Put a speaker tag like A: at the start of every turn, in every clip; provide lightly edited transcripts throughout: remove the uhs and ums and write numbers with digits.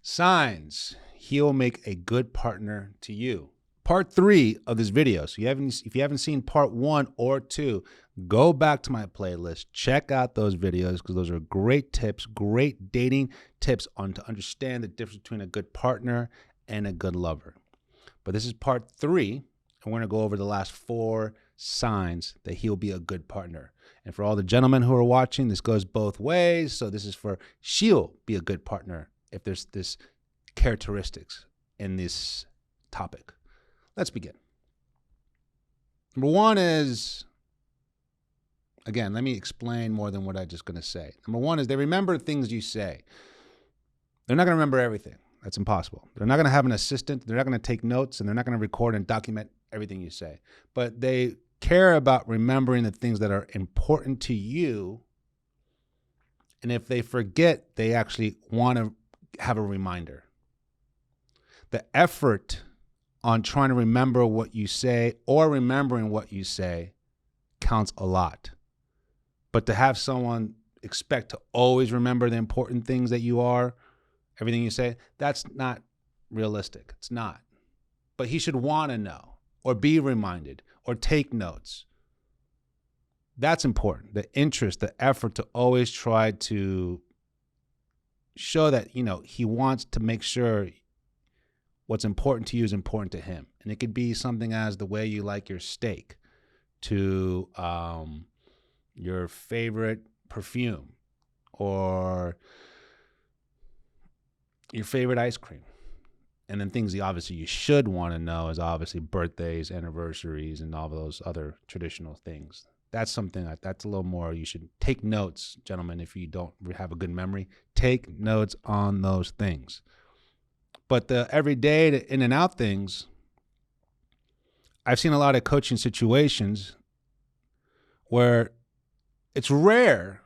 A: Signs he'll make a good partner to you. Part 3 of this video. So if you haven't seen part 1 or 2, go back to my playlist, check out those videos because those are great tips, great dating tips on to understand the difference between a good partner and a good lover. But this is part 3, and we're going to go over the last 4 signs that he'll be a good partner. And for all the gentlemen who are watching, this goes both ways. So this is for she'll be a good partner if there's this characteristics in this topic. Let's begin. Number 1 is, again, let me explain more than what I'm just going to say. Number 1 is they remember things you say. They're not going to remember everything. That's impossible. They're not going to have an assistant. They're not going to take notes, and they're not going to record and document everything you say. But they care about remembering the things that are important to you. And if they forget, they actually want to have a reminder. The effort on trying to remember what you say or remembering what you say counts a lot. But to have someone expect to always remember the important things that you are, everything you say, that's not realistic. It's not. But he should want to know or be reminded or take notes. That's important. The interest, the effort to always try to show that, he wants to make sure what's important to you is important to him. And it could be something as the way you like your steak, to your favorite perfume, or your favorite ice cream. And then things obviously you should want to know is obviously birthdays, anniversaries, and all those other traditional things. That's something that's a little more, you should take notes, gentlemen, if you don't have a good memory. Take notes on those things. But the everyday, the in and out things, I've seen a lot of coaching situations where it's rare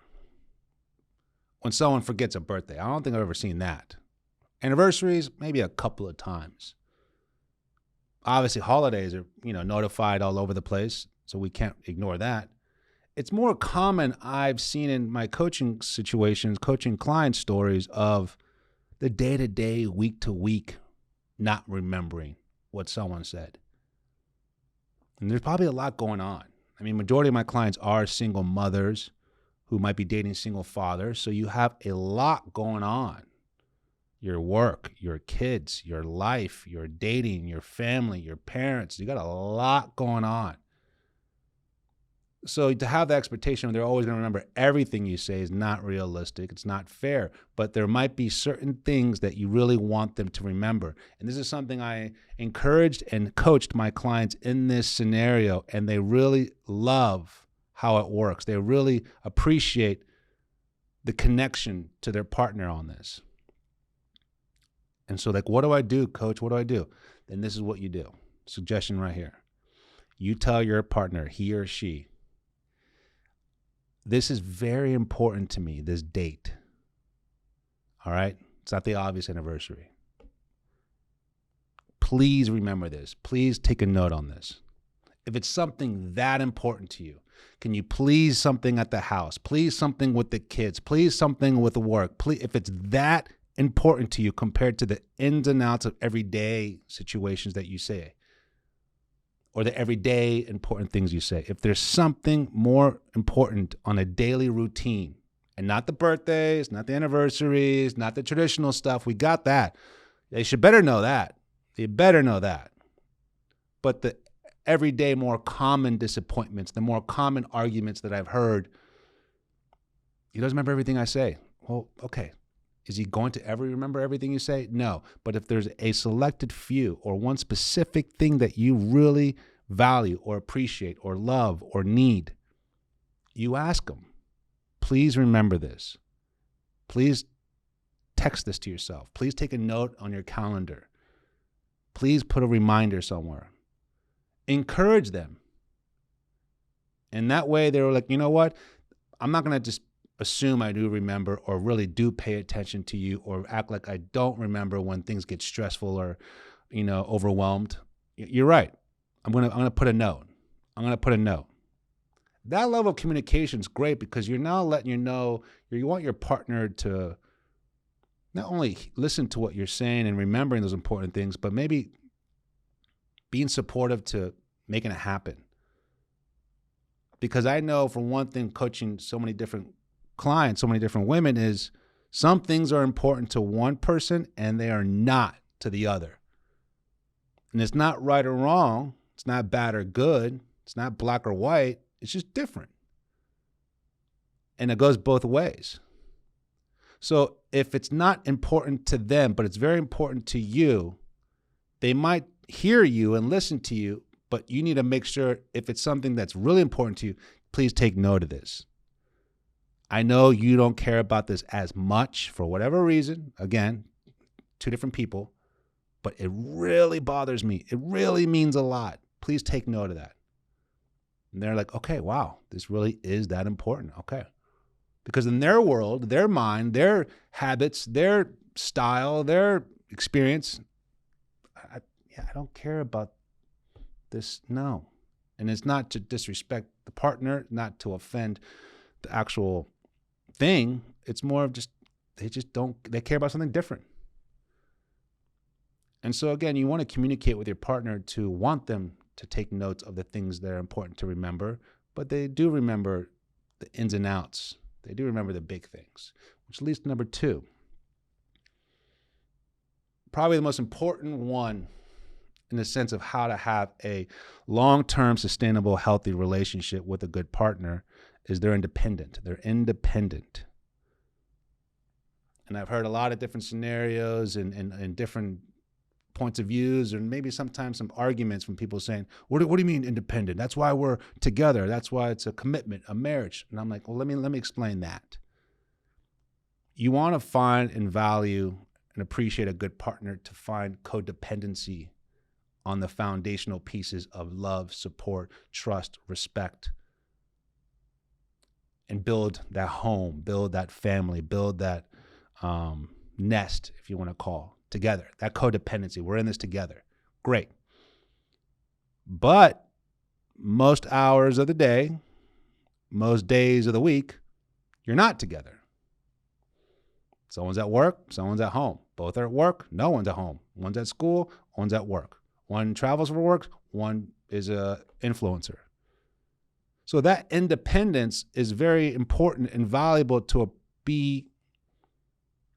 A: when someone forgets a birthday. I don't think I've ever seen that. Anniversaries, maybe a couple of times. Obviously, holidays are, notified all over the place, so we can't ignore that. It's more common, I've seen in my coaching situations, coaching client stories, of the day-to-day, week-to-week not remembering what someone said. And there's probably a lot going on. I mean, majority of my clients are single mothers who might be dating single fathers, so you have a lot going on. Your work, your kids, your life, your dating, your family, your parents. You got a lot going on. So to have the expectation they're always going to remember everything you say is not realistic. It's not fair. But there might be certain things that you really want them to remember. And this is something I encouraged and coached my clients in this scenario, and they really love how it works. They really appreciate the connection to their partner on this. And so, what do I do, coach? What do I do? Then this is what you do. Suggestion right here. You tell your partner, he or she, this is very important to me, this date. All right? It's not the obvious anniversary. Please remember this. Please take a note on this. If it's something that important to you, can you please something at the house? Please something with the kids. Please something with the work. Please, if it's that important to you compared to the ins and outs of everyday situations that you say, or the everyday important things you say. If there's something more important on a daily routine, and not the birthdays, not the anniversaries, not the traditional stuff, we got that. They should better know that. They better know that. But the everyday more common disappointments, the more common arguments that I've heard, he doesn't remember everything I say. Well, okay. Is he going to ever remember everything you say? No. But if there's a selected few or one specific thing that you really value or appreciate or love or need, you ask him, please remember this. Please text this to yourself. Please take a note on your calendar. Please put a reminder somewhere. Encourage them. And that way they're like, you know what? I'm not going to just assume I do remember or really do pay attention to you, or act like I don't remember when things get stressful or, overwhelmed. You're right. I'm gonna put a note. That level of communication is great because you're now letting you want your partner to, not only listen to what you're saying and remembering those important things, but maybe being supportive to making it happen. Because I know, for one thing, coaching so many different clients, so many different women, is some things are important to one person and they are not to the other. And it's not right or wrong. It's not bad or good. It's not black or white. It's just different. And it goes both ways. So if it's not important to them, but it's very important to you, they might hear you and listen to you, but you need to make sure, if it's something that's really important to you, please take note of this. I know you don't care about this as much for whatever reason. Again, two different people, but it really bothers me. It really means a lot. Please take note of that. And they're like, okay, wow, this really is that important. Okay. Because in their world, their mind, their habits, their style, their experience, I don't care about this. No. And it's not to disrespect the partner, not to offend the actual thing. It's more of they care about something different. And so again, you want to communicate with your partner to want them to take notes of the things that are important to remember, but they do remember the ins and outs. They do remember the big things, which leads to number 2. Probably the most important one in the sense of how to have a long-term, sustainable, healthy relationship with a good partner is they're independent. They're independent. And I've heard a lot of different scenarios and different points of views, and maybe sometimes some arguments from people saying, what do you mean independent? That's why we're together. That's why it's a commitment, a marriage. And I'm like, well, let me explain that. You want to find and value and appreciate a good partner to find codependency on the foundational pieces of love, support, trust, respect, and build that home, build that family, build that nest, if you want to call, together. That codependency. We're in this together. Great. But most hours of the day, most days of the week, you're not together. Someone's at work, someone's at home. Both are at work, no one's at home. One's at school, one's at work. One travels for work, one is a influencer. So that independence is very important and valuable to be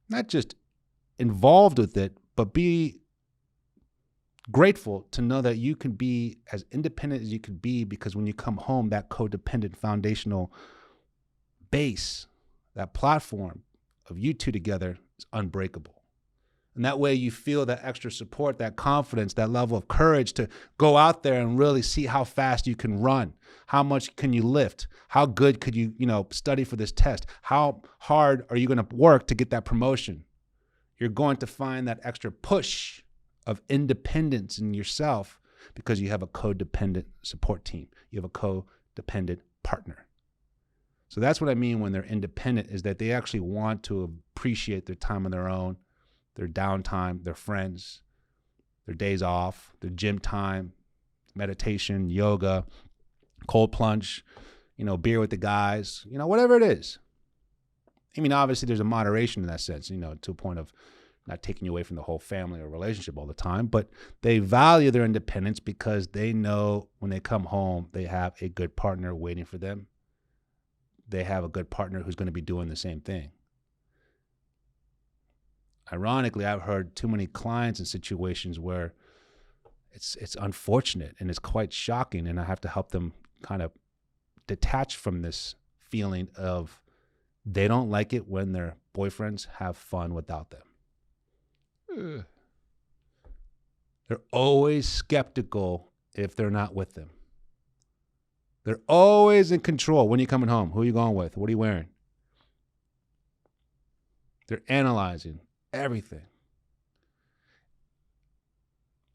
A: not just involved with it, but be grateful to know that you can be as independent as you can be, because when you come home, that codependent foundational base, that platform of you two together is unbreakable. And that way you feel that extra support, that confidence, that level of courage to go out there and really see how fast you can run. How much can you lift? How good could you, study for this test? How hard are you going to work to get that promotion? You're going to find that extra push of independence in yourself because you have a codependent support team. You have a codependent partner. So that's what I mean when they're independent, is that they actually want to appreciate their time on their own, their downtime, their friends, their days off, their gym time, meditation, yoga, cold plunge, beer with the guys, whatever it is. I mean, obviously there's a moderation in that sense, to a point of not taking you away from the whole family or relationship all the time, but they value their independence because they know when they come home, they have a good partner waiting for them. They have a good partner who's going to be doing the same thing. Ironically, I've heard too many clients in situations where it's unfortunate and it's quite shocking, and I have to help them kind of detach from this feeling of they don't like it when their boyfriends have fun without them. Ugh. They're always skeptical if they're not with them. They're always in control. When are you coming home? Who are you going with? What are you wearing? They're analyzing everything.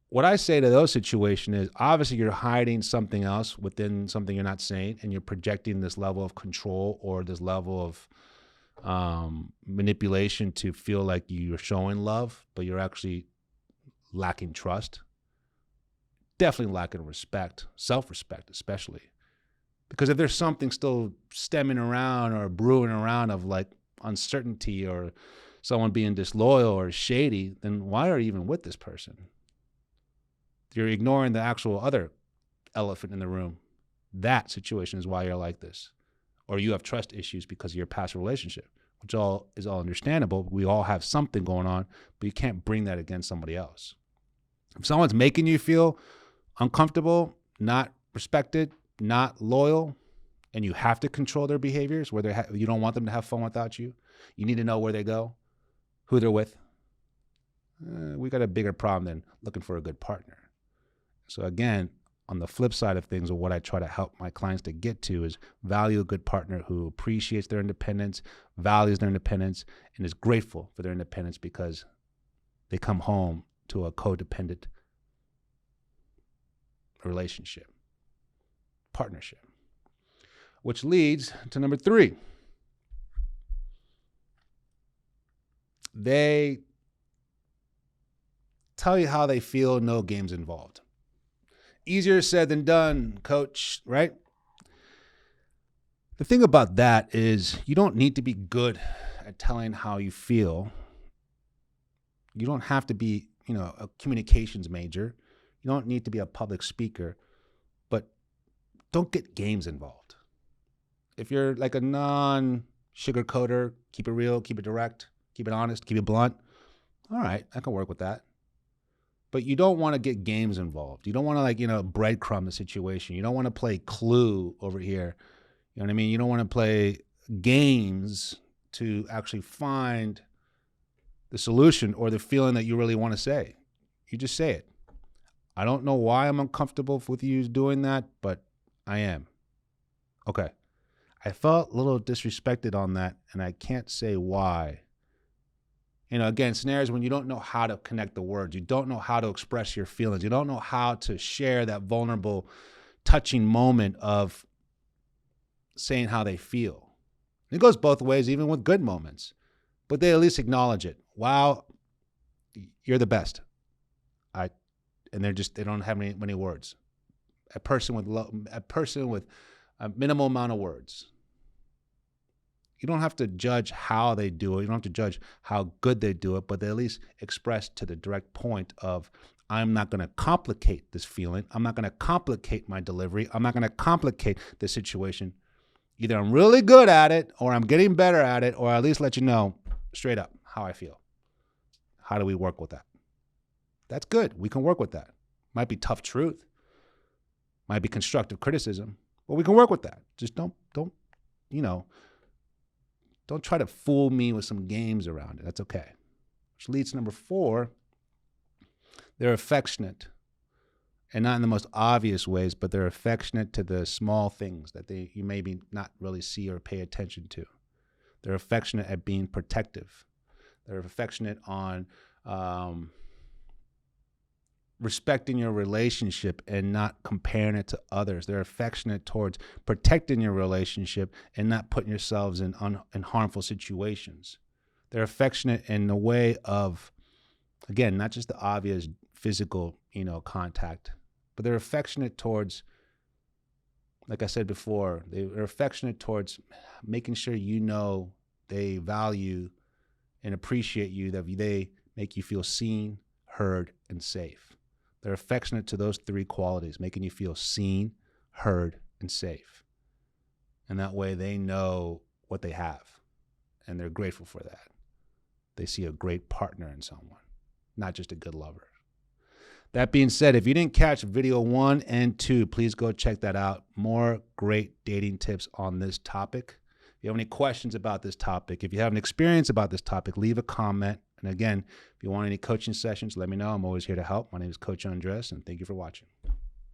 A: What I say to those situations is, obviously you're hiding something else within something you're not saying, and you're projecting this level of control or this level of manipulation to feel like you're showing love, but you're actually lacking trust. Definitely lacking respect, self-respect especially. Because if there's something still stemming around or brewing around of like uncertainty or someone being disloyal or shady, then why are you even with this person? You're ignoring the actual other elephant in the room. That situation is why you're like this. Or you have trust issues because of your past relationship, which is all understandable. We all have something going on, but you can't bring that against somebody else. If someone's making you feel uncomfortable, not respected, not loyal, and you have to control their behaviors, where you don't want them to have fun without you, you need to know where they go, who they're with. We got a bigger problem than looking for a good partner. So again, on the flip side of things, or what I try to help my clients to get to, is value a good partner who appreciates their independence, values their independence, and is grateful for their independence because they come home to a codependent relationship, partnership. Which leads to number 3. They tell you how they feel, no games involved. Easier said than done, coach, right? The thing about that is you don't need to be good at telling how you feel. You don't have to be, a communications major. You don't need to be a public speaker, but don't get games involved. If you're like a non-sugarcoater, keep it real, keep it direct, keep it honest, keep it blunt. All right, I can work with that. But you don't want to get games involved. You don't want to breadcrumb the situation. You don't want to play Clue over here. You know what I mean? You don't want to play games to actually find the solution or the feeling that you really want to say. You just say it. I don't know why I'm uncomfortable with you doing that, but I am. Okay. I felt a little disrespected on that, and I can't say why. Again, scenarios when you don't know how to connect the words, you don't know how to express your feelings, you don't know how to share that vulnerable, touching moment of saying how they feel. It goes both ways, even with good moments, but they at least acknowledge it. Wow, you're the best. And they don't have many words. A person with a minimal amount of words. You don't have to judge how they do it. You don't have to judge how good they do it, but they at least express to the direct point of, I'm not going to complicate this feeling. I'm not going to complicate my delivery. I'm not going to complicate the situation. Either I'm really good at it, or I'm getting better at it, or at least let you know straight up how I feel. How do we work with that? That's good. We can work with that. Might be tough truth. Might be constructive criticism, but we can work with that. Just don't try to fool me with some games around it. That's okay. Which leads to number 4. They're affectionate, and not in the most obvious ways, but they're affectionate to the small things that you maybe not really see or pay attention to. They're affectionate at being protective. They're affectionate on respecting your relationship and not comparing it to others. They're affectionate towards protecting your relationship and not putting yourselves in harmful situations. They're affectionate in the way of, again, not just the obvious physical, contact, but they're affectionate towards, like I said before, they're affectionate towards making sure they value and appreciate you, that they make you feel seen, heard, and safe. They're affectionate to those 3 qualities, making you feel seen, heard, and safe. And that way they know what they have, and they're grateful for that. They see a great partner in someone, not just a good lover. That being said, if you didn't catch video 1 and 2, please go check that out. More great dating tips on this topic. If you have any questions about this topic, if you have an experience about this topic, leave a comment. And again, if you want any coaching sessions, let me know. I'm always here to help. My name is Coach Andres, and thank you for watching.